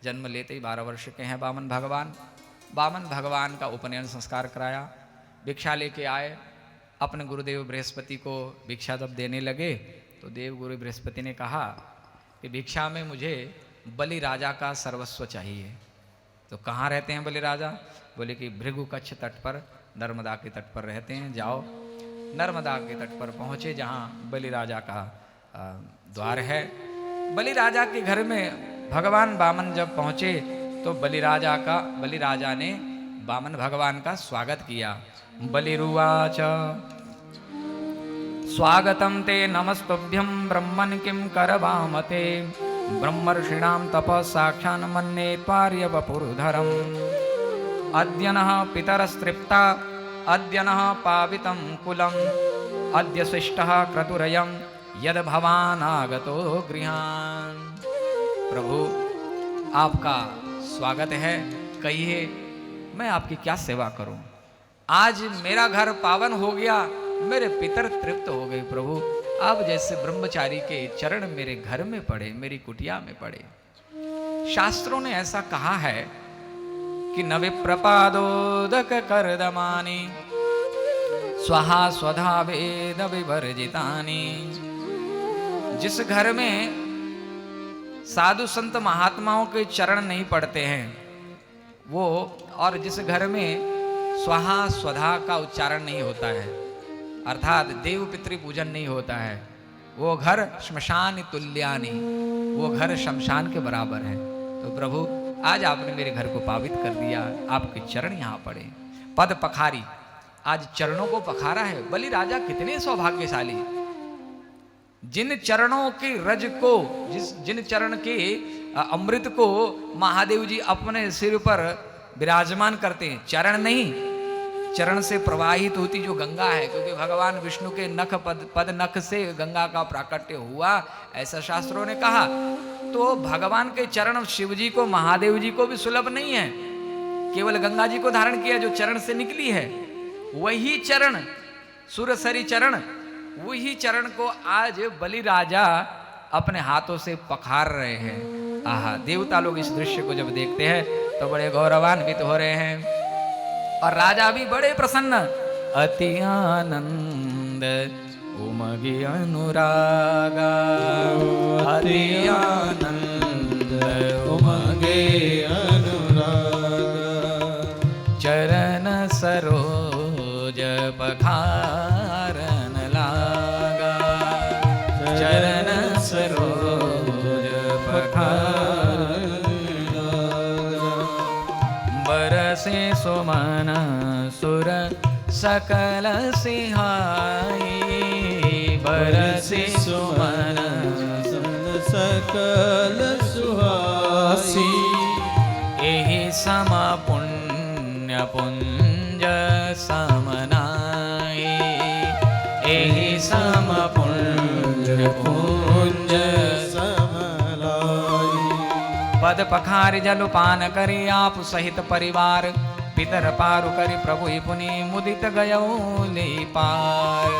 जन्म लेते ही 12 वर्ष के हैं वामन भगवान। वामन भगवान का उपनयन संस्कार कराया, भिक्षा लेके आए, अपने गुरुदेव बृहस्पति को भिक्षा जब देने लगे तो देव गुरु बृहस्पति ने कहा कि भिक्षा में मुझे बलि राजा का सर्वस्व चाहिए। तो कहाँ रहते हैं बलि राजा? बोले कि भृगु कच्छ तट पर, नर्मदा के तट पर रहते हैं। जाओ। नर्मदा के तट पर पहुँचे जहाँ बलि राजा का द्वार है। बलि राजा के घर में भगवान वामन जब पहुँचे तो बलि राजा ने वामन भगवान का स्वागत किया। बलिरुवाच स्वागतं ते नमस्तुभ्यं ब्रह्मन् किं करवामते, ब्रह्मर्षीणां तपः साक्षान् मन्ये पार्यवपुर्धरम्। अद्य नः पितरस्तृप्ता, अद्य नः पावितं कुलम्, अद्य शिष्टः क्रतुरयं यद भवान् आगतो गृहान्। प्रभु आपका स्वागत है, कहिए मैं आपकी क्या सेवा करूं? आज मेरा घर पावन हो गया, मेरे पितर तृप्त हो गए। प्रभु आप जैसे ब्रह्मचारी के चरण मेरे घर में पड़े, मेरी कुटिया में पड़े। शास्त्रों ने ऐसा कहा है कि न विप्रपादोदक कर्दमानि, स्वाहा स्वधा वेद विवर्जितानि। जिस घर में साधु संत महात्माओं के चरण नहीं पड़ते हैं वो, और जिस घर में स्वाहा स्वधा का उच्चारण नहीं होता है, अर्थात देव पितृ पूजन नहीं होता है, वो घर श्मशान तुल्यानि, वो घर शमशान के बराबर है। तो प्रभु आज आपने मेरे घर को पावित कर दिया, आपके चरण यहाँ पड़े। पद पखारी, आज चरणों को पखारा है। बलि राजा कितने सौभाग्यशाली, जिन चरणों के रज को, जिन चरण के अमृत को महादेव जी अपने सिर पर विराजमान करते हैं। चरण नहीं, चरण से प्रवाहित होती जो गंगा है, क्योंकि भगवान विष्णु के नख पद नख से गंगा का प्राकट्य हुआ, ऐसा शास्त्रों ने कहा। तो भगवान के चरण शिव जी को, महादेव जी को भी सुलभ नहीं है, केवल गंगा जी को धारण किया जो चरण से निकली है। वही चरण, सुरसरी चरण, वही चरण को आज बलि राजा अपने हाथों से पखार रहे हैं। आहा, देवता लोग इस दृश्य को जब देखते हैं तो बड़े गौरवान्वित हो रहे हैं और राजा भी बड़े प्रसन्न। अति आनंद उमगी अनुरागा, अति आनंद उमगे अनुरागा, चरण सरोज पखारन लागा, चरण सरोज पखारन लागा। बरसे सुमन सुर सकल सिहाई, बरसे सुमन सकल सुहासी। एहि सम पुण्य पुंज समनाई, एहि सम पुण्य पुंज समनाई। पद पखार जल पान करी आप सहित परिवार, पितर पारु करी प्रभु पुनि मुदित गयो ले पार।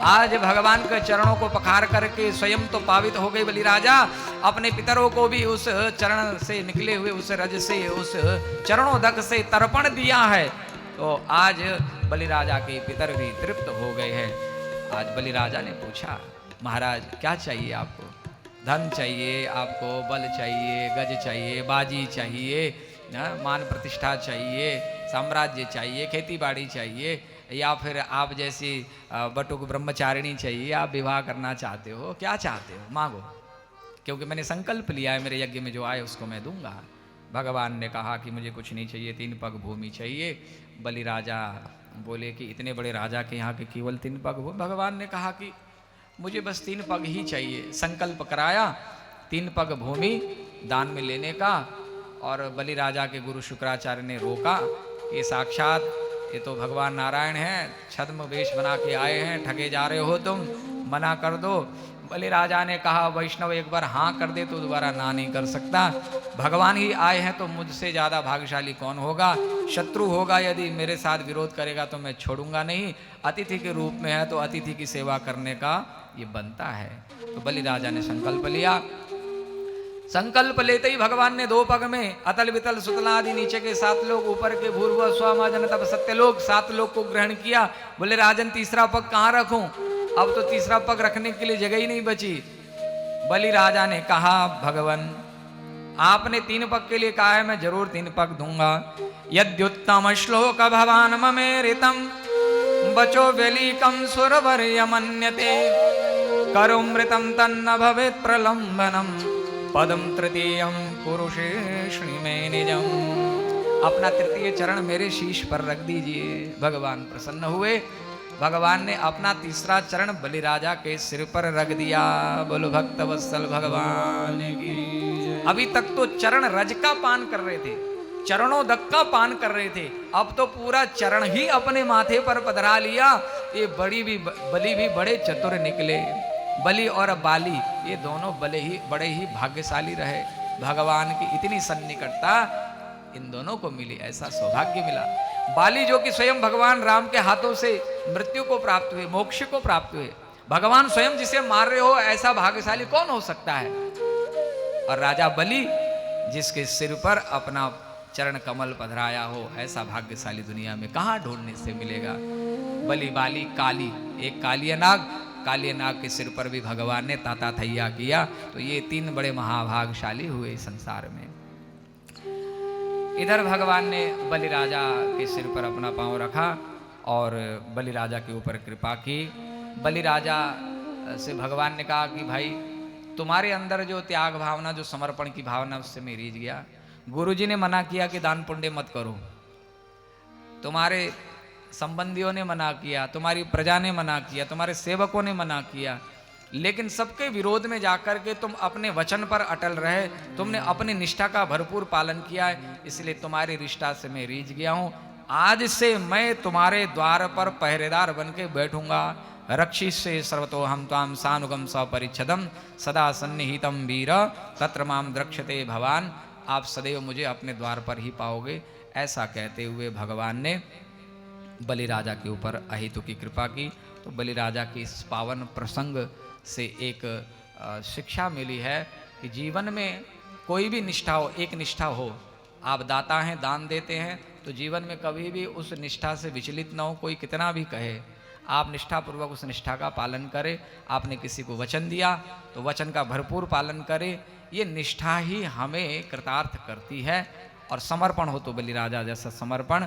आज भगवान के चरणों को पखार करके स्वयं तो पावित हो गए बलि राजा, अपने पितरों को भी उस चरण से निकले हुए उस रज से, उस चरणोदक से तर्पण दिया है। तो आज बलि राजा के पितर भी तृप्त हो गए हैं। आज बलि राजा ने पूछा, महाराज क्या चाहिए आपको? धन चाहिए आपको, बल चाहिए, गज चाहिए, बाजी चाहिए, मान प्रतिष्ठा चाहिए, साम्राज्य चाहिए, खेती बाड़ी चाहिए, या फिर आप जैसी बटुक ब्रह्मचारिणी चाहिए, आप विवाह करना चाहते हो, क्या चाहते हो मांगो, क्योंकि मैंने संकल्प लिया है मेरे यज्ञ में जो आए उसको मैं दूंगा। भगवान ने कहा कि मुझे कुछ नहीं चाहिए, 3 पग भूमि चाहिए। बलि राजा बोले कि इतने बड़े राजा के यहाँ के केवल 3 पग भूमि? भगवान ने कहा कि मुझे बस 3 पग ही चाहिए। संकल्प कराया 3 पग भूमि दान में लेने का, और बलि राजा के गुरु शुक्राचार्य ने रोका, ये साक्षात ये तो भगवान नारायण हैं, छद्म वेश बना के आए हैं, ठगे जा रहे हो तुम, मना कर दो। बलि राजा ने कहा वैष्णव एक बार हाँ कर दे तो दोबारा ना नहीं कर सकता। भगवान ही आए हैं तो मुझसे ज़्यादा भाग्यशाली कौन होगा? शत्रु होगा यदि मेरे साथ विरोध करेगा तो मैं छोड़ूंगा नहीं। अतिथि के रूप में है तो अतिथि की सेवा करने का ये बनता है। तो बलि राजा ने संकल्प लिया। संकल्प लेते ही भगवान ने 2 पग में अतल वितल सुतला आदि नीचे के 7 लोग, ऊपर के भूर्भुव स्वमा जन तप सत्यलोक 7 लोग को ग्रहण किया। बोले राजन तीसरा पग कहाँ रखूं? अब तो तीसरा पग रखने के लिए जगह ही नहीं बची। बलि राजा ने कहा भगवान आपने 3 पग के लिए कहा है, मैं जरूर 3 पग दूंगा। यद्युत्तम श्लोक भवान ममेरितम बचो वेलिकम सुरवर्य मन्यते करुमृतम तन्न भवेत् प्रलंबनम पदम तृतीयम पुरुषेष्णि में निजम। अपना तृतीय चरण मेरे शीश पर रख दीजिए। भगवान प्रसन्न हुए। भगवान ने अपना तीसरा चरण बलि राजा के सिर पर रख दिया। बोलो भक्त वत्सल भगवान की। अभी तक तो चरण रज का पान कर रहे थे, चरणोदक का पान कर रहे थे, अब तो पूरा चरण ही अपने माथे पर पधरा लिया। ये बली भी बड़े चतुर निकले। बलि और बाली ये दोनों बड़े ही भाग्यशाली रहे। भगवान की इतनी सन्निकटता इन दोनों को मिली, ऐसा सौभाग्य मिला। बाली जो कि स्वयं भगवान राम के हाथों से मृत्यु को प्राप्त हुए, मोक्ष को प्राप्त हुए, भगवान स्वयं जिसे मार रहे हो ऐसा भाग्यशाली कौन हो सकता है? और राजा बलि जिसके सिर पर अपना चरण कमल पधराया हो, ऐसा भाग्यशाली दुनिया में कहां ढूंढने से मिलेगा। बलि बाली काली, एक कालिया नाग के सिर पर भी भगवान ने ताता थैया किया। तो ये 3 बड़े महाभागशाली हुए संसार में। इधर भगवान ने बलि राजा के सिर पर अपना पांव रखा और बलि राजा के ऊपर कृपा की। बलि राजा से भगवान ने कहा कि भाई तुम्हारे अंदर जो त्याग भावना, जो समर्पण की भावना, उससे मैं रीझ गया। गुरुजी ने मना किया कि दान पुण्य मत करो, तुम्हारे संबंधियों ने मना किया, तुम्हारी प्रजा ने मना किया, तुम्हारे सेवकों ने मना किया, लेकिन सबके विरोध में जाकर के तुम अपने वचन पर अटल रहे, तुमने अपनी निष्ठा का भरपूर पालन किया है, इसलिए तुम्हारी निष्ठा से मैं रीझ गया हूं। आज से मैं तुम्हारे द्वार पर पहरेदार बन के बैठूंगा। रक्षिष्ये सर्वतो हम त्वाम सानुगम सपरिच्छदम सदा सन्निहितम वीर तत्र माम द्रक्ष्यते भवान। आप सदैव मुझे अपने द्वार पर ही पाओगे। ऐसा कहते हुए भगवान ने बलि राजा के ऊपर अहेतु की कृपा की। तो बलि राजा की इस पावन प्रसंग से एक शिक्षा मिली है कि जीवन में कोई भी निष्ठा हो, एक निष्ठा हो, आप दाता हैं, दान देते हैं, तो जीवन में कभी भी उस निष्ठा से विचलित न हो। कोई कितना भी कहे, आप निष्ठापूर्वक उस निष्ठा का पालन करें। आपने किसी को वचन दिया तो वचन का भरपूर पालन करें। ये निष्ठा ही हमें कृतार्थ करती है। और समर्पण हो तो बलि राजा जैसा समर्पण